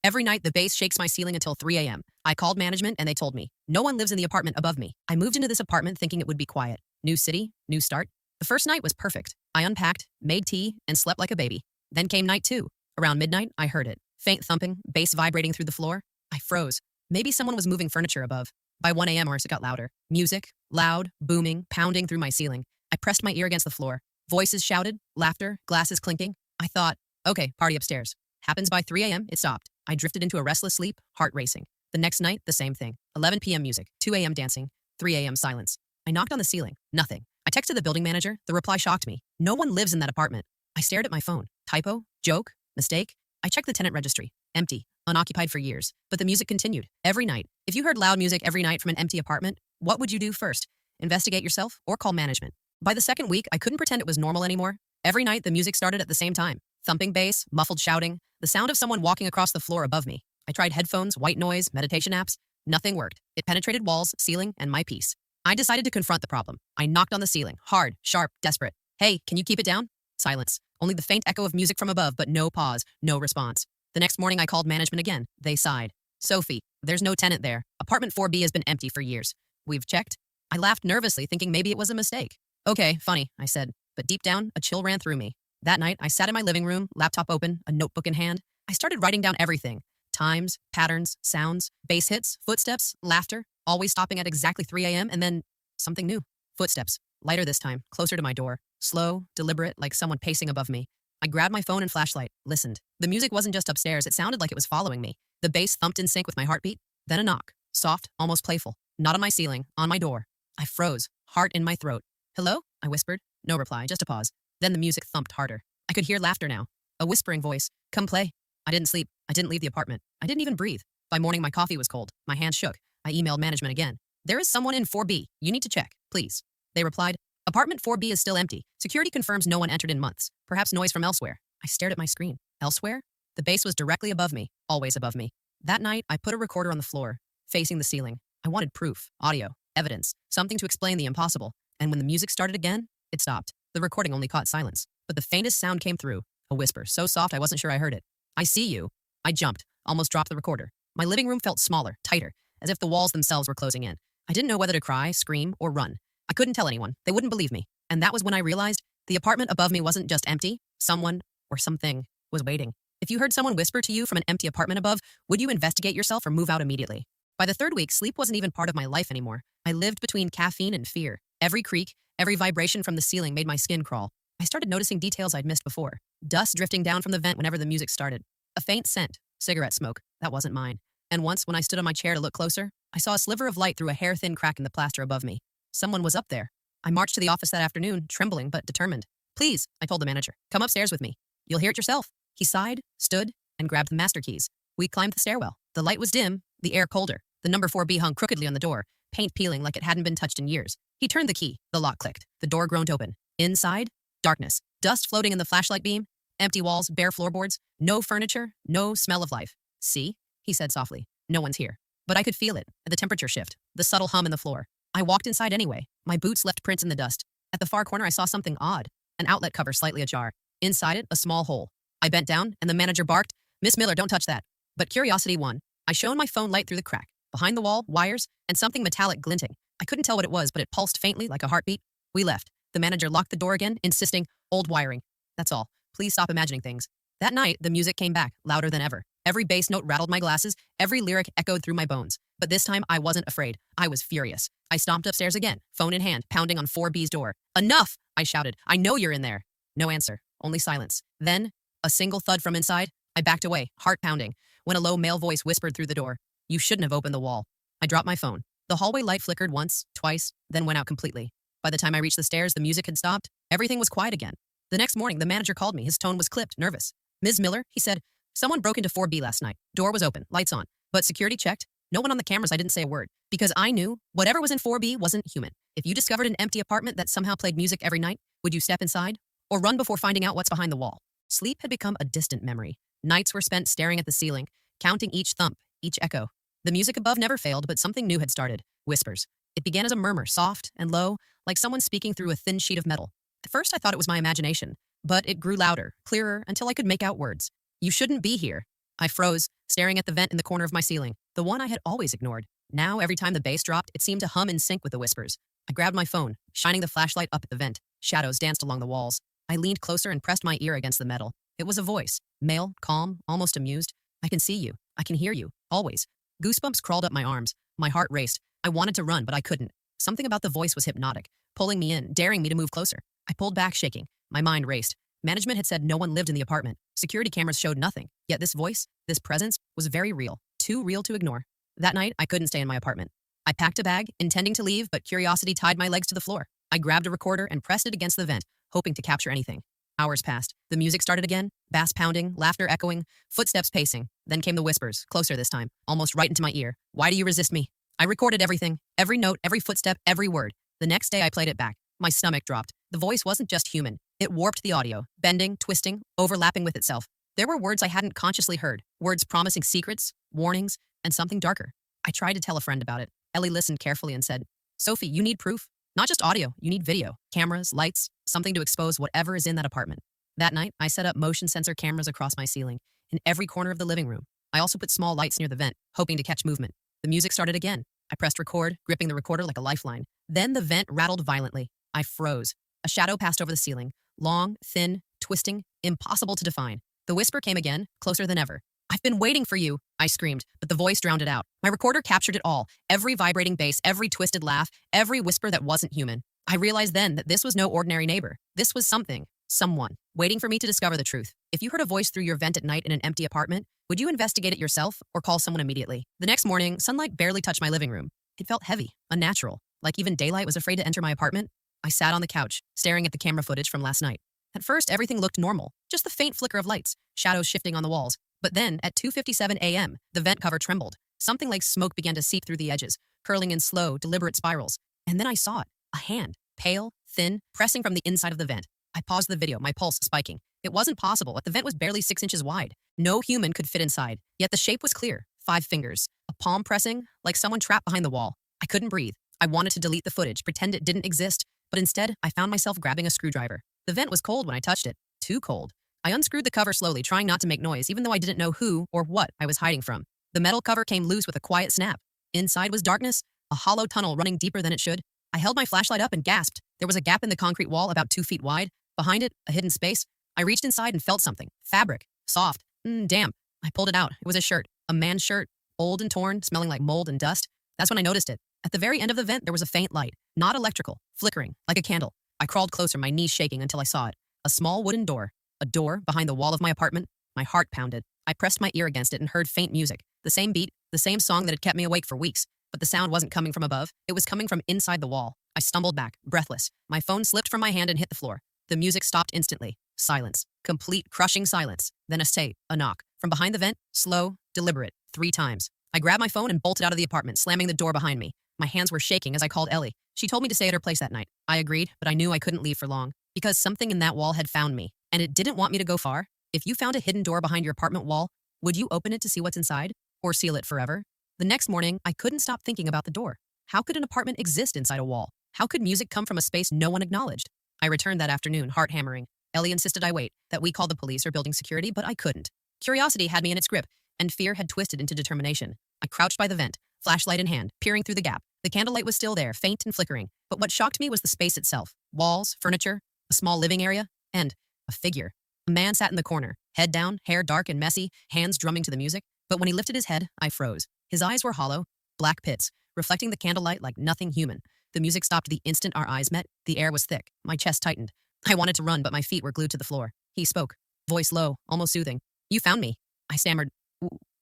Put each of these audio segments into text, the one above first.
Every night, the bass shakes my ceiling until 3 a.m. I called management and they told me, no one lives in the apartment above me. I moved into this apartment thinking it would be quiet. New city, new start. The first night was perfect. I unpacked, made tea, and slept like a baby. Then came night two. Around midnight, I heard it. Faint thumping, bass vibrating through the floor. I froze. Maybe someone was moving furniture above. By 1 a.m., it got louder. Music, loud, booming, pounding through my ceiling. I pressed my ear against the floor. Voices shouted, laughter, glasses clinking. I thought, okay, party upstairs. Happens by 3 a.m., it stopped. I drifted into a restless sleep, heart racing. The next night, the same thing. 11 p.m. music, 2 a.m. dancing, 3 a.m. silence. I knocked on the ceiling. Nothing. I texted the building manager. The reply shocked me. No one lives in that apartment. I stared at my phone. Typo? Joke? Mistake? I checked the tenant registry. Empty. Unoccupied for years. But the music continued. Every night. If you heard loud music every night from an empty apartment, what would you do first? Investigate yourself or call management? By the second week, I couldn't pretend it was normal anymore. Every night, the music started at the same time. Thumping bass, muffled shouting, the sound of someone walking across the floor above me. I tried headphones, white noise, meditation apps. Nothing worked. It penetrated walls, ceiling, and my peace. I decided to confront the problem. I knocked on the ceiling, hard, sharp, desperate. Hey, can you keep it down? Silence. Only the faint echo of music from above, but no pause, no response. The next morning, I called management again. They sighed. Sophie, there's no tenant there. Apartment 4B has been empty for years. We've checked. I laughed nervously, thinking maybe it was a mistake. Okay, funny, I said. But deep down, a chill ran through me. That night, I sat in my living room, laptop open, a notebook in hand. I started writing down everything. Times, patterns, sounds, bass hits, footsteps, laughter, always stopping at exactly 3 a.m. and then something new. Footsteps, lighter this time, closer to my door. Slow, deliberate, like someone pacing above me. I grabbed my phone and flashlight, listened. The music wasn't just upstairs, it sounded like it was following me. The bass thumped in sync with my heartbeat. Then a knock, soft, almost playful. Not on my ceiling, on my door. I froze, heart in my throat. Hello? I whispered. No reply, just a pause. Then the music thumped harder. I could hear laughter now. A whispering voice. Come play. I didn't sleep. I didn't leave the apartment. I didn't even breathe. By morning, my coffee was cold. My hands shook. I emailed management again. There is someone in 4B. You need to check, please. They replied, apartment 4B is still empty. Security confirms no one entered in months. Perhaps noise from elsewhere. I stared at my screen. Elsewhere? The bass was directly above me, always above me. That night, I put a recorder on the floor, facing the ceiling. I wanted proof, audio, evidence, something to explain the impossible. And when the music started again, it stopped. The recording only caught silence. But the faintest sound came through, a whisper, so soft I wasn't sure I heard it. I see you. I jumped, almost dropped the recorder. My living room felt smaller, tighter, as if the walls themselves were closing in. I didn't know whether to cry, scream, or run. I couldn't tell anyone. They wouldn't believe me. And that was when I realized the apartment above me wasn't just empty. Someone, or something, was waiting. If you heard someone whisper to you from an empty apartment above, would you investigate yourself or move out immediately? By the third week, sleep wasn't even part of my life anymore. I lived between caffeine and fear. Every creak, every vibration from the ceiling made my skin crawl. I started noticing details I'd missed before. Dust drifting down from the vent whenever the music started. A faint scent, cigarette smoke, that wasn't mine. And once, when I stood on my chair to look closer, I saw a sliver of light through a hair-thin crack in the plaster above me. Someone was up there. I marched to the office that afternoon, trembling but determined. Please, I told the manager, come upstairs with me. You'll hear it yourself. He sighed, stood, and grabbed the master keys. We climbed the stairwell. The light was dim, the air colder. The number 4B hung crookedly on the door, paint peeling like it hadn't been touched in years. He turned the key. The lock clicked. The door groaned open. Inside, darkness. Dust floating in the flashlight beam. Empty walls, bare floorboards. No furniture, no smell of life. See? He said softly. No one's here. But I could feel it. The temperature shift. The subtle hum in the floor. I walked inside anyway. My boots left prints in the dust. At the far corner, I saw something odd. An outlet cover slightly ajar. Inside it, a small hole. I bent down, and the manager barked, Miss Miller, don't touch that. But curiosity won. I shone my phone light through the crack. Behind the wall, wires, and something metallic glinting. I couldn't tell what it was, but it pulsed faintly like a heartbeat. We left. The manager locked the door again, insisting, old wiring. That's all. Please stop imagining things. That night, the music came back, louder than ever. Every bass note rattled my glasses, every lyric echoed through my bones. But this time, I wasn't afraid. I was furious. I stomped upstairs again, phone in hand, pounding on 4B's door. Enough! I shouted. I know you're in there. No answer, only silence. Then, a single thud from inside. I backed away, heart pounding, when a low male voice whispered through the door. You shouldn't have opened the wall. I dropped my phone. The hallway light flickered once, twice, then went out completely. By the time I reached the stairs, the music had stopped. Everything was quiet again. The next morning, the manager called me. His tone was clipped, nervous. Ms. Miller, he said, someone broke into 4B last night. Door was open, lights on. But security checked. No one on the cameras. I didn't say a word. Because I knew whatever was in 4B wasn't human. If you discovered an empty apartment that somehow played music every night, would you step inside? Or run before finding out what's behind the wall? Sleep had become a distant memory. Nights were spent staring at the ceiling, counting each thump, each echo. The music above never failed, but something new had started. Whispers. It began as a murmur, soft and low, like someone speaking through a thin sheet of metal. At first, I thought it was my imagination, but it grew louder, clearer, until I could make out words. You shouldn't be here. I froze, staring at the vent in the corner of my ceiling, the one I had always ignored. Now, every time the bass dropped, it seemed to hum in sync with the whispers. I grabbed my phone, shining the flashlight up at the vent. Shadows danced along the walls. I leaned closer and pressed my ear against the metal. It was a voice, male, calm, almost amused. I can see you. I can hear you. Always. Goosebumps crawled up my arms. My heart raced. I wanted to run, but I couldn't. Something about the voice was hypnotic, pulling me in, daring me to move closer. I pulled back, shaking. My mind raced. Management had said no one lived in the apartment. Security cameras showed nothing. Yet this voice, this presence, was very real. Too real to ignore. That night, I couldn't stay in my apartment. I packed a bag, intending to leave, but curiosity tied my legs to the floor. I grabbed a recorder and pressed it against the vent, hoping to capture anything. Hours passed. The music started again, bass pounding, laughter echoing, footsteps pacing. Then came the whispers, closer this time, almost right into my ear. Why do you resist me? I recorded everything, every note, every footstep, every word. The next day I played it back. My stomach dropped. The voice wasn't just human. It warped the audio, bending, twisting, overlapping with itself. There were words I hadn't consciously heard, words promising secrets, warnings, and something darker. I tried to tell a friend about it. Ellie listened carefully and said, Sophie, you need proof. Not just audio, you need video, cameras, lights, something to expose whatever is in that apartment. That night, I set up motion sensor cameras across my ceiling, in every corner of the living room. I also put small lights near the vent, hoping to catch movement. The music started again. I pressed record, gripping the recorder like a lifeline. Then the vent rattled violently. I froze. A shadow passed over the ceiling, long, thin, twisting, impossible to define. The whisper came again, closer than ever. I've been waiting for you, I screamed, but the voice drowned it out. My recorder captured it all, every vibrating bass, every twisted laugh, every whisper that wasn't human. I realized then that this was no ordinary neighbor. This was something, someone, waiting for me to discover the truth. If you heard a voice through your vent at night in an empty apartment, would you investigate it yourself or call someone immediately? The next morning, sunlight barely touched my living room. It felt heavy, unnatural, like even daylight was afraid to enter my apartment. I sat on the couch, staring at the camera footage from last night. At first, everything looked normal, just the faint flicker of lights, shadows shifting on the walls. But then, at 2:57 a.m., the vent cover trembled. Something like smoke began to seep through the edges, curling in slow, deliberate spirals. And then I saw it, a hand, pale, thin, pressing from the inside of the vent. I paused the video, my pulse spiking. It wasn't possible. The vent was barely 6 inches wide. No human could fit inside. Yet the shape was clear. 5 fingers, a palm pressing, like someone trapped behind the wall. I couldn't breathe. I wanted to delete the footage, pretend it didn't exist. But instead, I found myself grabbing a screwdriver. The vent was cold when I touched it. Too cold. I unscrewed the cover slowly, trying not to make noise, even though I didn't know who or what I was hiding from. The metal cover came loose with a quiet snap. Inside was darkness, a hollow tunnel running deeper than it should. I held my flashlight up and gasped. There was a gap in the concrete wall about 2 feet wide. Behind it, a hidden space. I reached inside and felt something. Fabric. Soft. Damp. I pulled it out. It was a shirt. A man's shirt. Old and torn, smelling like mold and dust. That's when I noticed it. At the very end of the vent, there was a faint light. Not electrical. Flickering. Like a candle. I crawled closer, my knees shaking until I saw it. A small wooden door. A door behind the wall of my apartment. My heart pounded. I pressed my ear against it and heard faint music. The same beat, the same song that had kept me awake for weeks. But the sound wasn't coming from above. It was coming from inside the wall. I stumbled back, breathless. My phone slipped from my hand and hit the floor. The music stopped instantly. Silence. Complete, crushing silence. Then a knock. From behind the vent, slow, deliberate, 3 times. I grabbed my phone and bolted out of the apartment, slamming the door behind me. My hands were shaking as I called Ellie. She told me to stay at her place that night. I agreed, but I knew I couldn't leave for long. Because something in that wall had found me. And it didn't want me to go far. If you found a hidden door behind your apartment wall, would you open it to see what's inside? Or seal it forever? The next morning, I couldn't stop thinking about the door. How could an apartment exist inside a wall? How could music come from a space no one acknowledged? I returned that afternoon, heart hammering. Ellie insisted I wait, that we called the police or building security, but I couldn't. Curiosity had me in its grip, and fear had twisted into determination. I crouched by the vent, flashlight in hand, peering through the gap. The candlelight was still there, faint and flickering. But what shocked me was the space itself. Walls, furniture, a small living area, and a figure. A man sat in the corner, head down, hair dark and messy, hands drumming to the music. But when he lifted his head, I froze. His eyes were hollow, black pits, reflecting the candlelight like nothing human. The music stopped the instant our eyes met. The air was thick. My chest tightened. I wanted to run, but my feet were glued to the floor. He spoke, voice low, almost soothing. You found me. I stammered.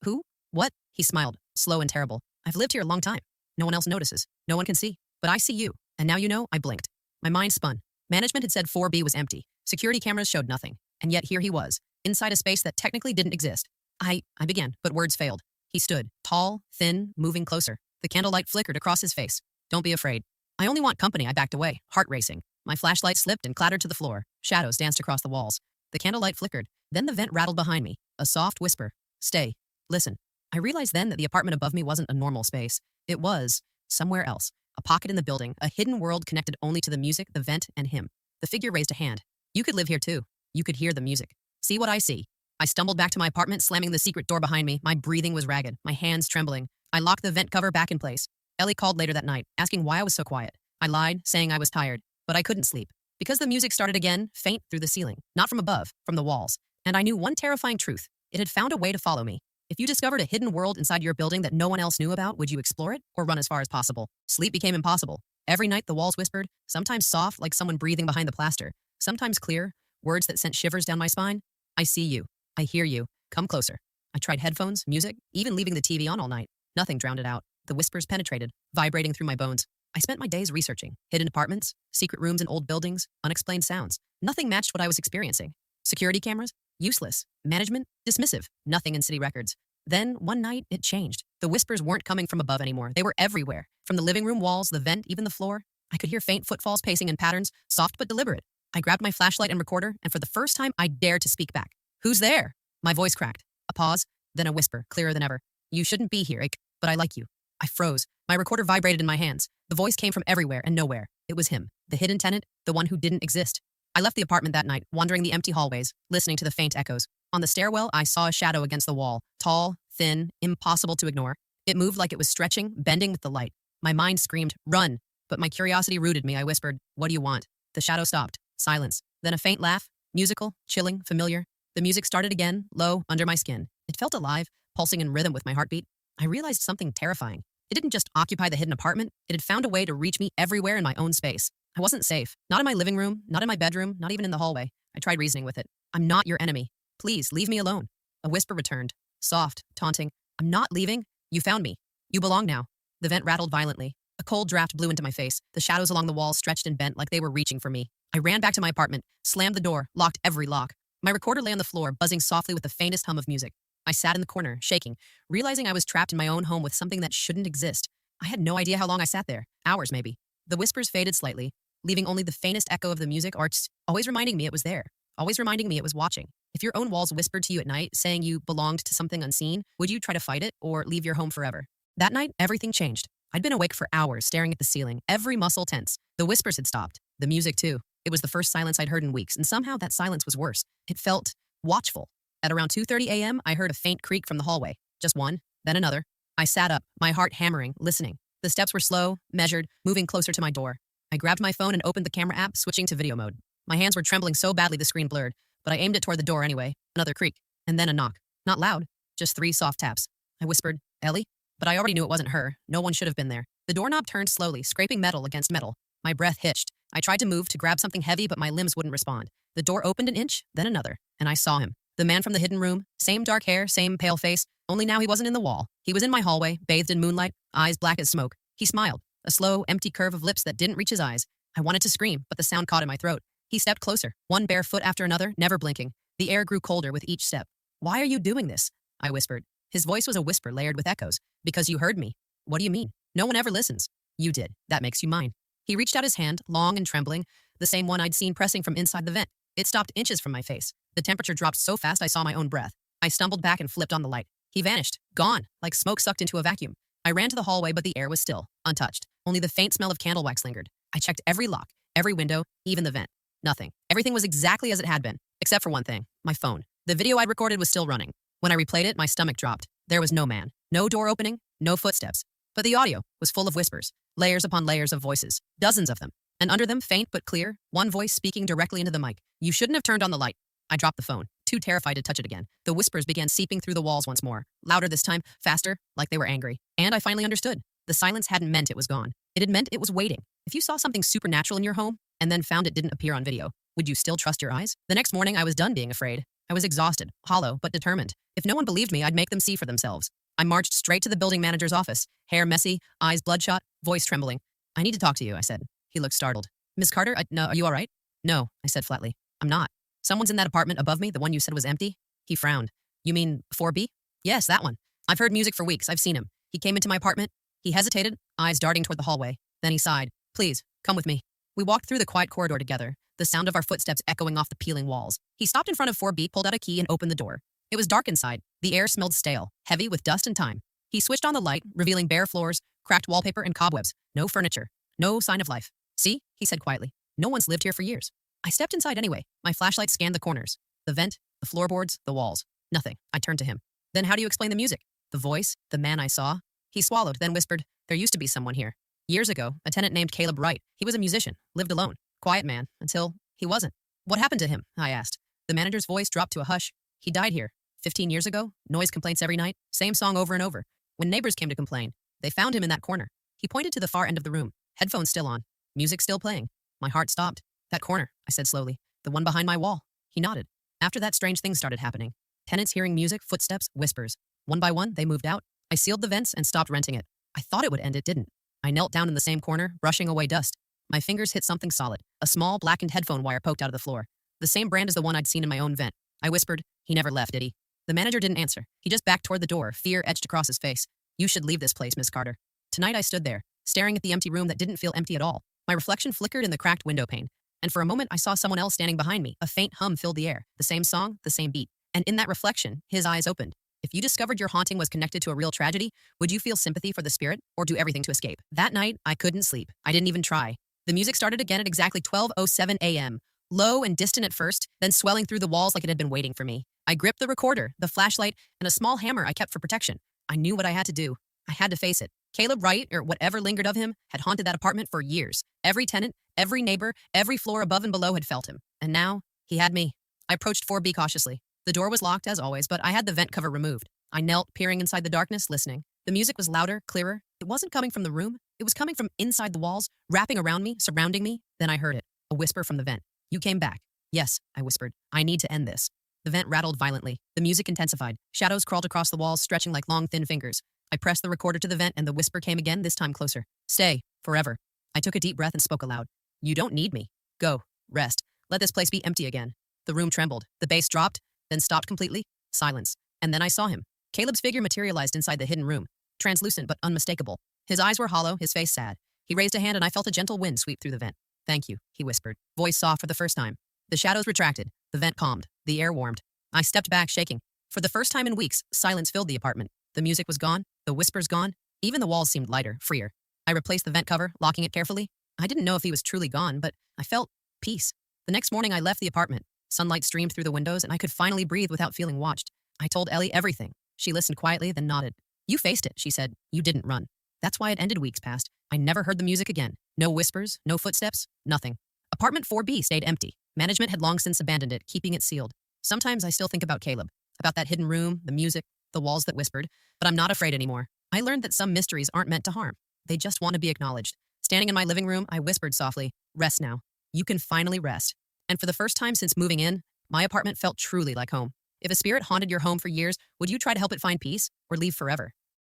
Who? What? He smiled, slow and terrible. I've lived here a long time. No one else notices. No one can see. But I see you. And now you know, I blinked. My mind spun. Management had said 4B was empty. Security cameras showed nothing. And yet here he was, inside a space that technically didn't exist. I began, but words failed. He stood, tall, thin, moving closer. The candlelight flickered across his face. Don't be afraid. I only want company. I backed away, heart racing. My flashlight slipped and clattered to the floor. Shadows danced across the walls. The candlelight flickered. Then the vent rattled behind me. A soft whisper. Stay. Listen. I realized then that the apartment above me wasn't a normal space. It was somewhere else. A pocket in the building, a hidden world connected only to the music, the vent, and him. The figure raised a hand. You could live here too. You could hear the music. See what I see. I stumbled back to my apartment, slamming the secret door behind me. My breathing was ragged, my hands trembling. I locked the vent cover back in place. Ellie called later that night, asking why I was so quiet. I lied, saying I was tired, but I couldn't sleep. Because the music started again, faint through the ceiling, not from above, from the walls. And I knew one terrifying truth. It had found a way to follow me. If you discovered a hidden world inside your building that no one else knew about, would you explore it or run as far as possible? Sleep became impossible. Every night the walls whispered, sometimes soft like someone breathing behind the plaster, sometimes clear, words that sent shivers down my spine. I see you. I hear you. Come closer. I tried headphones, music, even leaving the TV on all night. Nothing drowned it out. The whispers penetrated, vibrating through my bones. I spent my days researching hidden apartments, secret rooms in old buildings, unexplained sounds. Nothing matched what I was experiencing. Security cameras? Useless. Management? Dismissive. Nothing in city records. Then, one night, it changed. The whispers weren't coming from above anymore. They were everywhere. From the living room walls, the vent, even the floor. I could hear faint footfalls pacing in patterns, soft but deliberate. I grabbed my flashlight and recorder, and for the first time, I dared to speak back. Who's there? My voice cracked. A pause, then a whisper, clearer than ever. You shouldn't be here, but I like you. I froze. My recorder vibrated in my hands. The voice came from everywhere and nowhere. It was him, the hidden tenant, the one who didn't exist. I left the apartment that night, wandering the empty hallways, listening to the faint echoes. On the stairwell, I saw a shadow against the wall, tall, thin, impossible to ignore. It moved like it was stretching, bending with the light. My mind screamed, run! But my curiosity rooted me. I whispered, what do you want? The shadow stopped. Silence. Then a faint laugh, musical, chilling, familiar. The music started again, low, under my skin. It felt alive, pulsing in rhythm with my heartbeat. I realized something terrifying. It didn't just occupy the hidden apartment, it had found a way to reach me everywhere in my own space. I wasn't safe. Not in my living room, not in my bedroom, not even in the hallway. I tried reasoning with it. I'm not your enemy. Please, leave me alone. A whisper returned, soft, taunting. I'm not leaving. You found me. You belong now. The vent rattled violently. A cold draft blew into my face. The shadows along the walls stretched and bent like they were reaching for me. I ran back to my apartment, slammed the door, locked every lock. My recorder lay on the floor, buzzing softly with the faintest hum of music. I sat in the corner, shaking, realizing I was trapped in my own home with something that shouldn't exist. I had no idea how long I sat there. Hours, maybe. The whispers faded slightly, leaving only the faintest echo of the music arts, always reminding me it was there, always reminding me it was watching. If your own walls whispered to you at night, saying you belonged to something unseen, would you try to fight it or leave your home forever? That night, everything changed. I'd been awake for hours, staring at the ceiling, every muscle tense. The whispers had stopped. The music, too. It was the first silence I'd heard in weeks, and somehow that silence was worse. It felt watchful. At around 2:30 a.m., I heard a faint creak from the hallway. Just one, then another. I sat up, my heart hammering, listening. The steps were slow, measured, moving closer to my door. I grabbed my phone and opened the camera app, switching to video mode. My hands were trembling so badly the screen blurred, but I aimed it toward the door anyway. Another creak, and then a knock. Not loud, just 3 soft taps. I whispered, Ellie? But I already knew it wasn't her. No one should have been there. The doorknob turned slowly, scraping metal against metal. My breath hitched. I tried to move to grab something heavy, but my limbs wouldn't respond. The door opened an inch, then another, and I saw him. The man from the hidden room, same dark hair, same pale face, only now he wasn't in the wall. He was in my hallway, bathed in moonlight, eyes black as smoke. He smiled, a slow, empty curve of lips that didn't reach his eyes. I wanted to scream, but the sound caught in my throat. He stepped closer, one bare foot after another, never blinking. The air grew colder with each step. Why are you doing this? I whispered. His voice was a whisper layered with echoes. Because you heard me. What do you mean? No one ever listens. You did. That makes you mine. He reached out his hand, long and trembling, the same one I'd seen pressing from inside the vent. It stopped inches from my face. The temperature dropped so fast I saw my own breath. I stumbled back and flipped on the light. He vanished, gone, like smoke sucked into a vacuum. I ran to the hallway, but the air was still, untouched. Only the faint smell of candle wax lingered. I checked every lock, every window, even the vent. Nothing. Everything was exactly as it had been, except for one thing, my phone. The video I'd recorded was still running. When I replayed it, my stomach dropped. There was no man, no door opening, no footsteps. But the audio was full of whispers, layers upon layers of voices, dozens of them. And under them, faint but clear, one voice speaking directly into the mic. You shouldn't have turned on the light. I dropped the phone, too terrified to touch it again. The whispers began seeping through the walls once more, louder this time, faster, like they were angry. And I finally understood. The silence hadn't meant it was gone. It had meant it was waiting. If you saw something supernatural in your home, and then found it didn't appear on video, would you still trust your eyes? The next morning, I was done being afraid. I was exhausted, hollow, but determined. If no one believed me, I'd make them see for themselves. I marched straight to the building manager's office, hair messy, eyes bloodshot, voice trembling. I need to talk to you, I said. He looked startled. Ms. Carter, no, are you all right? No, I said flatly. I'm not. Someone's in that apartment above me, the one you said was empty? He frowned. You mean 4B? Yes, that one. I've heard music for weeks. I've seen him. He came into my apartment. He hesitated, eyes darting toward the hallway. Then he sighed. Please, come with me. We walked through the quiet corridor together, the sound of our footsteps echoing off the peeling walls. He stopped in front of 4B, pulled out a key, and opened the door. It was dark inside. The air smelled stale, heavy with dust and time. He switched on the light, revealing bare floors, cracked wallpaper, and cobwebs. No furniture. No sign of life. See, he said quietly. No one's lived here for years. I stepped inside anyway. My flashlight scanned the corners. The vent, The floorboards, the walls. Nothing. I turned to him. Then how do you explain the music? The voice? The man I saw? He swallowed, then whispered, there used to be someone here. Years ago, a tenant named Caleb Wright. He was a musician, lived alone. Quiet man, until he wasn't. What happened to him? I asked. The manager's voice dropped to a hush. He died here. 15 years ago, noise complaints every night, same song over and over. When neighbors came to complain, they found him in that corner. He pointed to the far end of the room, headphones still on, music still playing. My heart stopped. That corner, I said slowly, the one behind my wall. He nodded. After that, strange things started happening. Tenants hearing music, footsteps, whispers. One by one, they moved out. I sealed the vents and stopped renting it. I thought it would end, it didn't. I knelt down in the same corner, brushing away dust. My fingers hit something solid. A small, blackened headphone wire poked out of the floor. The same brand as the one I'd seen in my own vent. I whispered, he never left, did he? The manager didn't answer. He just backed toward the door, fear etched across his face. You should leave this place, Miss Carter. Tonight I stood there, staring at the empty room that didn't feel empty at all. My reflection flickered in the cracked window pane. And for a moment, I saw someone else standing behind me. A faint hum filled the air. The same song, the same beat. And in that reflection, his eyes opened. If you discovered your haunting was connected to a real tragedy, would you feel sympathy for the spirit or do everything to escape? That night, I couldn't sleep. I didn't even try. The music started again at exactly 12:07 a.m. Low and distant at first, then swelling through the walls like it had been waiting for me. I gripped the recorder, the flashlight, and a small hammer I kept for protection. I knew what I had to do. I had to face it. Caleb Wright, or whatever lingered of him, had haunted that apartment for years. Every tenant, every neighbor, every floor above and below had felt him. And now, he had me. I approached 4B cautiously. The door was locked, as always, but I had the vent cover removed. I knelt, peering inside the darkness, listening. The music was louder, clearer. It wasn't coming from the room. It was coming from inside the walls, wrapping around me, surrounding me. Then I heard it, a whisper from the vent. You came back. Yes, I whispered. I need to end this. The vent rattled violently. The music intensified. Shadows crawled across the walls, stretching like long, thin fingers. I pressed the recorder to the vent, and the whisper came again, this time closer. Stay. Forever. I took a deep breath and spoke aloud. You don't need me. Go. Rest. Let this place be empty again. The room trembled. The bass dropped, then stopped completely. Silence. And then I saw him. Caleb's figure materialized inside the hidden room. Translucent but unmistakable. His eyes were hollow, his face sad. He raised a hand and I felt a gentle wind sweep through the vent. Thank you, he whispered. Voice soft for the first time. The shadows retracted. The vent calmed. The air warmed. I stepped back, shaking. For the first time in weeks, silence filled the apartment. The music was gone. The whispers gone. Even the walls seemed lighter, freer. I replaced the vent cover, locking it carefully. I didn't know if he was truly gone, but I felt peace. The next morning, I left the apartment. Sunlight streamed through the windows, and I could finally breathe without feeling watched. I told Ellie everything. She listened quietly, then nodded. You faced it, she said. You didn't run. That's why it ended weeks past. I never heard the music again. No whispers, no footsteps, nothing. Apartment 4B stayed empty. Management had long since abandoned it, keeping it sealed. Sometimes I still think about Caleb, about that hidden room, the music, the walls that whispered, but I'm not afraid anymore. I learned that some mysteries aren't meant to harm. They just want to be acknowledged. Standing in my living room, I whispered softly, rest now. You can finally rest. And for the first time since moving in, my apartment felt truly like home. If a spirit haunted your home for years, would you try to help it find peace or leave forever?